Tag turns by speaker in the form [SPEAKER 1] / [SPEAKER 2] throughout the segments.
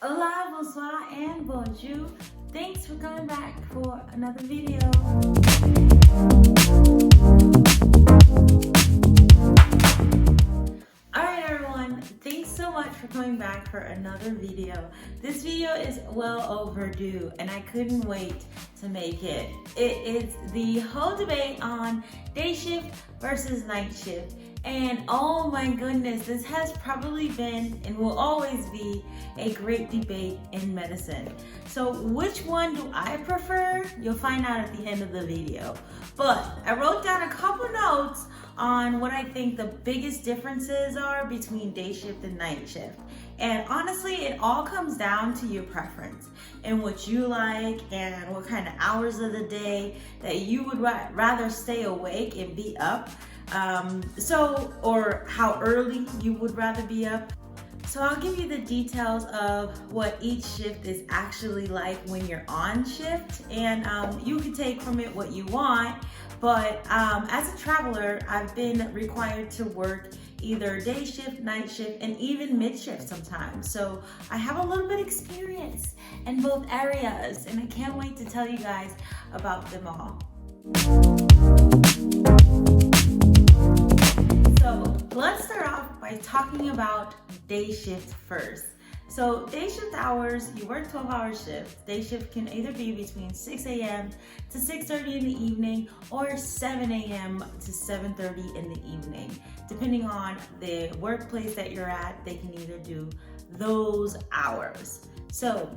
[SPEAKER 1] Hola, bonsoir, and bonjour. Thanks for coming back for another video. Alright everyone, thanks so much for coming back for another video. This video is well overdue and I couldn't wait to make it. It is the whole debate on day shift versus night shift. And oh my goodness, this has probably been and will always be a great debate in medicine. So which one do I prefer? You'll find out at the end of the video. But I wrote down a couple notes on what I think the biggest differences are between day shift and night shift. And honestly, it all comes down to your preference and what you like and what kind of hours of the day that you would rather stay awake and be up. Or how early you would rather be up. So I'll give you the details of what each shift is actually like when you're on shift, and you can take from it what you want. But as a traveler, I've been required to work either day shift, night shift, and even mid shift sometimes. So I have a little bit of experience in both areas, and I can't wait to tell you guys about them all. So let's start off by talking about day shift first. So day shift hours, you work 12-hour shifts. Day shift can either be between 6 a.m. to 6:30 in the evening or 7 a.m. to 7:30 in the evening. Depending on the workplace that you're at, they can either do those hours. So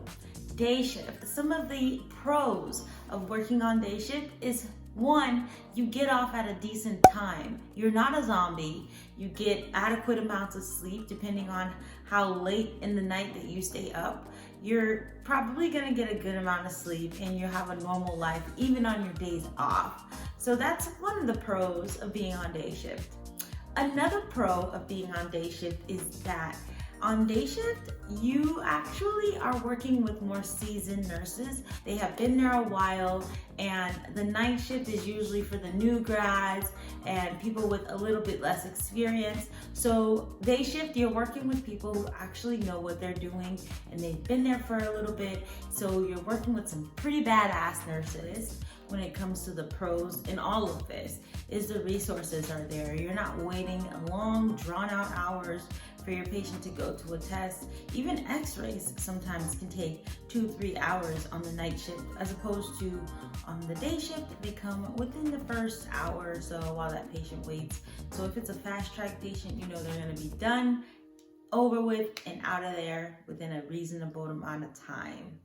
[SPEAKER 1] day shift, some of the pros of working on day shift is one, you get off at a decent time. You're not a zombie. You get adequate amounts of sleep depending on how late in the night that you stay up. You're probably gonna get a good amount of sleep and you have a normal life even on your days off. So that's one of the pros of being on day shift. Another pro of being on day shift is that on day shift, you actually are working with more seasoned nurses. They have been there a while, and the night shift is usually for the new grads and people with a little bit less experience. So day shift, you're working with people who actually know what they're doing and they've been there for a little bit. So you're working with some pretty badass nurses. When it comes to the pros in all of this is the resources are there. You're not waiting long drawn out hours for your patient to go to a test. Even x-rays sometimes can take 2-3 hours on the night shift, as opposed to on the day shift, they come within the first hour or so while that patient waits. So if it's a fast track patient, you know they're gonna be done, over with, and out of there within a reasonable amount of time.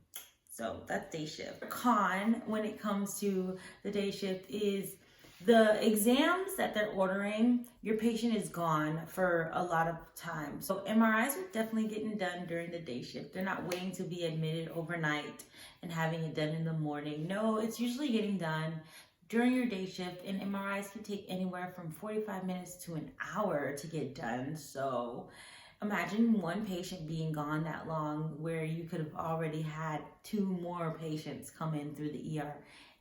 [SPEAKER 1] So that's day shift. Con when it comes to the day shift is the exams that they're ordering, your patient is gone for a lot of time. So MRIs are definitely getting done during the day shift. They're not waiting to be admitted overnight and having it done in the morning. No, it's usually getting done during your day shift, and MRIs can take anywhere from 45 minutes to an hour to get done. So imagine one patient being gone that long where you could have already had 2 more patients come in through the ER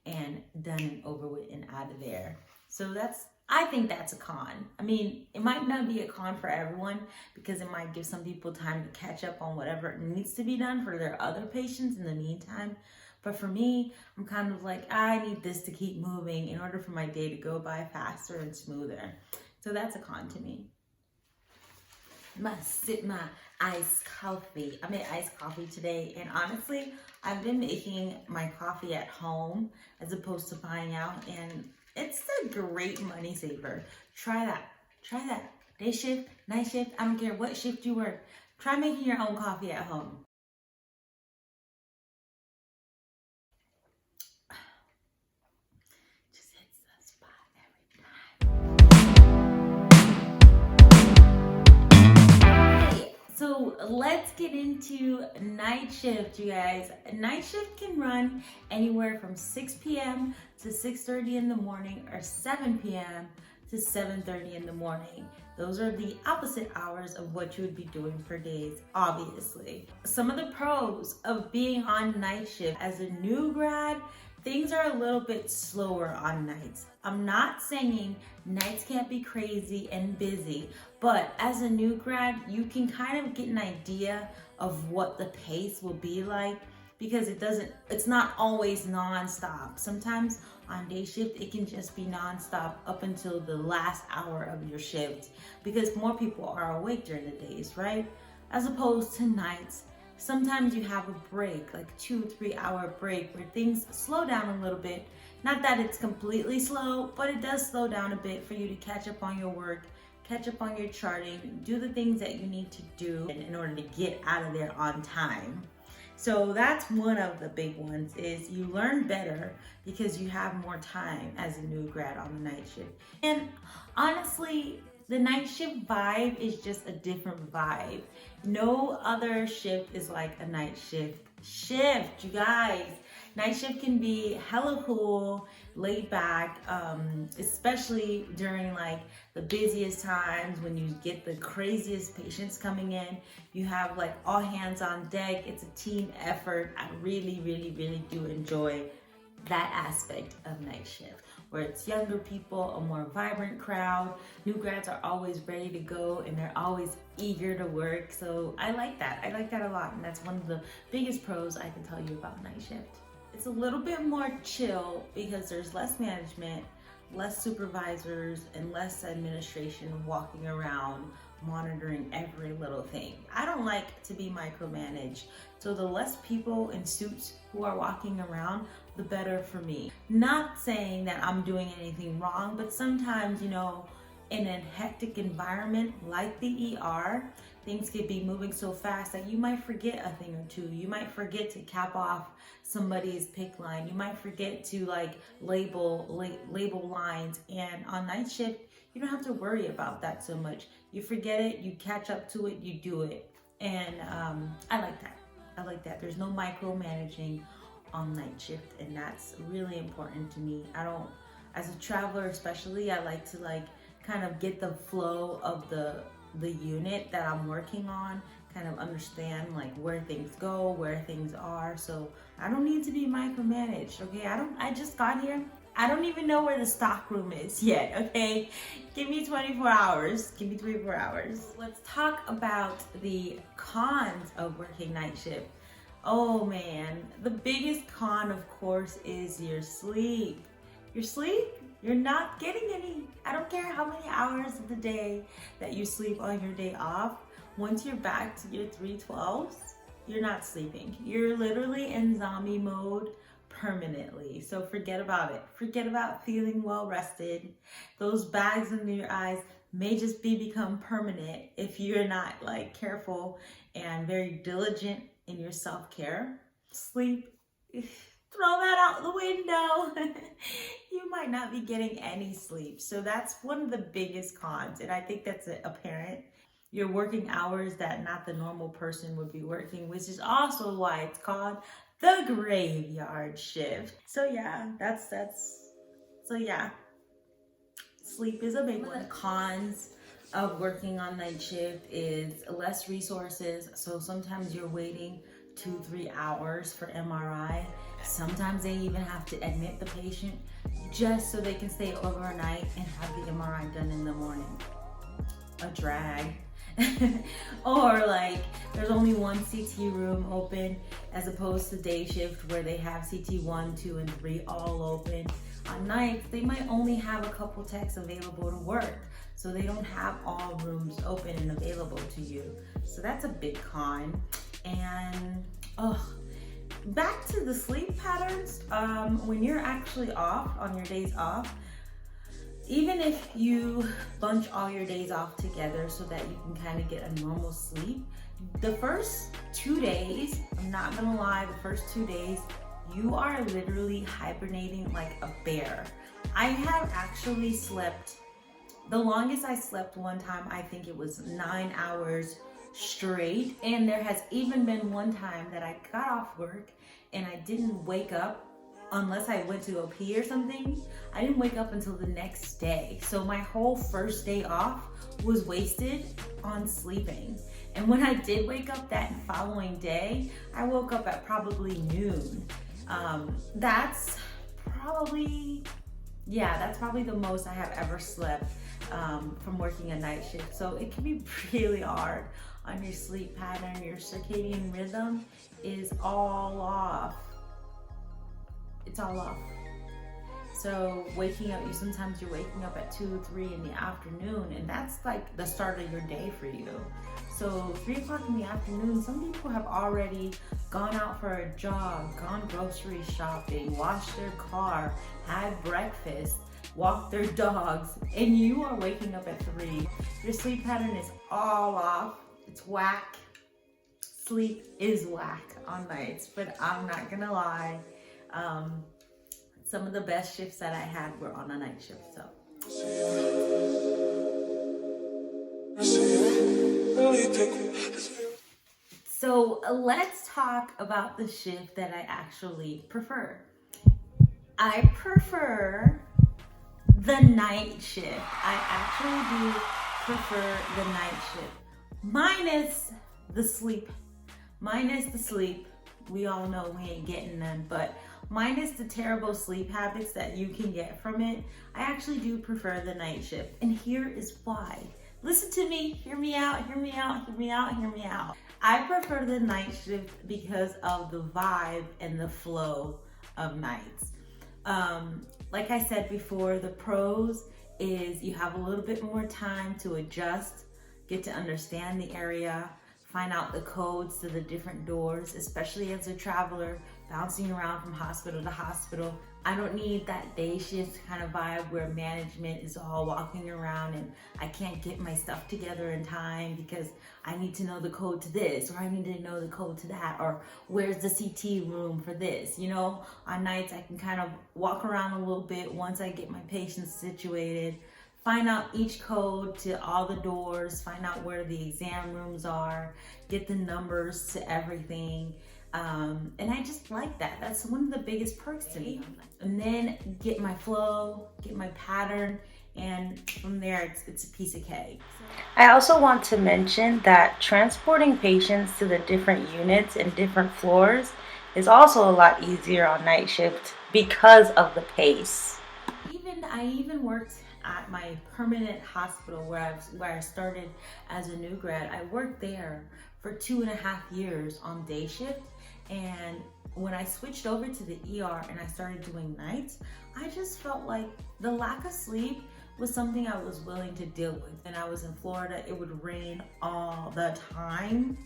[SPEAKER 1] and done and over with and out of there. So I think that's a con. I mean, it might not be a con for everyone because it might give some people time to catch up on whatever needs to be done for their other patients in the meantime. But for me, I'm kind of like, I need this to keep moving in order for my day to go by faster and smoother. So that's a con to me. Must sip my iced coffee. I made iced coffee today, and honestly, I've been making my coffee at home as opposed to buying out, and it's a great money saver. Try that. Try that. Day shift, night shift, I don't care what shift you work. Try making your own coffee at home. So let's get into night shift, you guys. Night shift can run anywhere from 6 p.m. to 6:30 in the morning or 7 p.m. to 7:30 in the morning. Those are the opposite hours of what you would be doing for days, obviously. Some of the pros of being on night shift as a new grad, things are a little bit slower on nights. I'm not saying nights can't be crazy and busy, but as a new grad, you can kind of get an idea of what the pace will be like, because it's not always non-stop. Sometimes on day shift, it can just be non-stop up until the last hour of your shift, because more people are awake during the days, right? As opposed to nights, sometimes you have a break, like 2-3 hour break, where things slow down a little bit. Not that it's completely slow, but it does slow down a bit for you to catch up on your work, catch up on your charting, do the things that you need to do in order to get out of there on time. So that's one of the big ones, is you learn better because you have more time as a new grad on the night shift. And honestly, the night shift vibe is just a different vibe. No other shift is like a night shift. You guys. Night shift can be hella cool, laid back, especially during like the busiest times when you get the craziest patients coming in. You have like all hands on deck. It's a team effort. I really, really, really do enjoy that aspect of night shift, where it's younger people, a more vibrant crowd. New grads are always ready to go and they're always eager to work. So I like that. I like that a lot. And that's one of the biggest pros I can tell you about night shift. It's a little bit more chill because there's less management, less supervisors, and less administration walking around monitoring every little thing. I don't like to be micromanaged. So the less people in suits who are walking around, the better for me. Not saying that I'm doing anything wrong, but sometimes, you know, in a hectic environment like the ER, things could be moving so fast that you might forget a thing or two. You might forget to cap off somebody's pick line. You might forget to like label lines. And on night shift, you don't have to worry about that so much. You forget it, you catch up to it, you do it. And I like that. I like that. There's no micromanaging on night shift, and that's really important to me. I don't, as a traveler especially, I like to like kind of get the flow of the unit that I'm working on, kind of understand like where things go, where things are. So I don't need to be micromanaged, okay? I just got here. I don't even know where the stock room is yet, okay? Give me 24 hours, give me 3-4 hours. Let's talk about the cons of working night shift. Oh man, the biggest con, of course, is your sleep. Your sleep? You're not getting any. I don't care how many hours of the day that you sleep on your day off. Once you're back to your 312s, you're not sleeping. You're literally in zombie mode permanently. So forget about it. Forget about feeling well rested. Those bags under your eyes may just become permanent if you're not like careful and very diligent in your self-care. Sleep, throw that out the window. You might not be getting any sleep. So that's one of the biggest cons. And I think that's apparent. You're working hours that not the normal person would be working, which is also why it's called the graveyard shift. So yeah, so yeah, sleep is a big one. The cons of working on night shift is less resources. So sometimes you're waiting 2-3 hours for MRI. Sometimes they even have to admit the patient just so they can stay overnight and have the MRI done in the morning. A drag. Or like there's only one CT room open as opposed to day shift where they have CT 1, 2, and 3 all open. On nights, they might only have a couple techs available to work, so they don't have all rooms open and available to you. So that's a big con. And back to the sleep patterns, when you're actually off on your days off, even if you bunch all your days off together so that you can kind of get a normal sleep, the first 2 days, I'm not gonna lie, the first 2 days, you are literally hibernating like a bear. I have actually slept, the longest I slept one time, I think it was 9 hours straight. And there has even been one time that I got off work and I didn't wake up unless I went to a pee or something. I didn't wake up until the next day. So my whole first day off was wasted on sleeping. And when I did wake up that following day, I woke up at probably noon. That's probably the most I have ever slept from working a night shift. So it can be really hard on your sleep pattern, your circadian rhythm is all off. It's all off. So waking up, sometimes you're waking up at 2, 3 in the afternoon, and that's like the start of your day for you. So 3 o'clock in the afternoon, some people have already gone out for a jog, gone grocery shopping, washed their car, had breakfast, walked their dogs, and you are waking up at 3. Your sleep pattern is all off. It's whack. Sleep is whack on nights, but I'm not gonna lie. Some of the best shifts that I had were on a night shift, so. So let's talk about the shift that I actually prefer. I prefer the night shift. I actually do prefer the night shift. Minus the sleep. We all know we ain't getting none, but minus the terrible sleep habits that you can get from it, I actually do prefer the night shift. And here is why. Listen to me, hear me out. I prefer the night shift because of the vibe and the flow of nights. Like I said before, the pros is you have a little bit more time to adjust, get to understand the area, find out the codes to the different doors, especially as a traveler bouncing around from hospital to hospital. I don't need that day shift kind of vibe where management is all walking around and I can't get my stuff together in time because I need to know the code to this, or I need to know the code to that, or where's the CT room for this. You know, on nights I can kind of walk around a little bit once I get my patients situated, find out each code to all the doors, find out where the exam rooms are, get the numbers to everything. And I just like that. That's one of the biggest perks to me. And then get my flow, get my pattern, and from there it's a piece of cake.
[SPEAKER 2] I also want to mention that transporting patients to the different units and different floors is also a lot easier on night shift because of the pace.
[SPEAKER 1] I even worked at my permanent hospital where I started as a new grad. I worked there for 2.5 years on day shift, and when I switched over to the ER and I started doing nights, I just felt like the lack of sleep was something I was willing to deal with. And I was in Florida, it would rain all the time.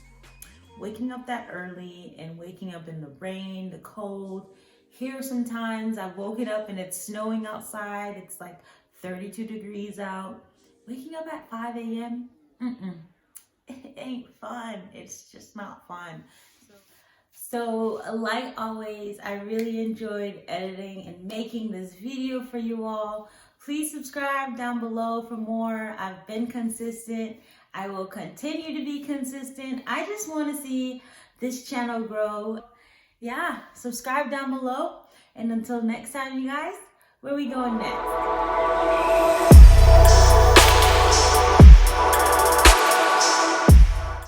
[SPEAKER 1] Waking up that early and waking up in the rain, the cold. Here sometimes I've woken up and it's snowing outside, it's like 32 degrees out. Waking up at 5 a.m., it ain't fun. It's just not fun. So like always, I really enjoyed editing and making this video for you all. Please subscribe down below for more. I've been consistent. I will continue to be consistent. I just want to see this channel grow. Yeah, subscribe down below. And until next time, you guys, where we going next?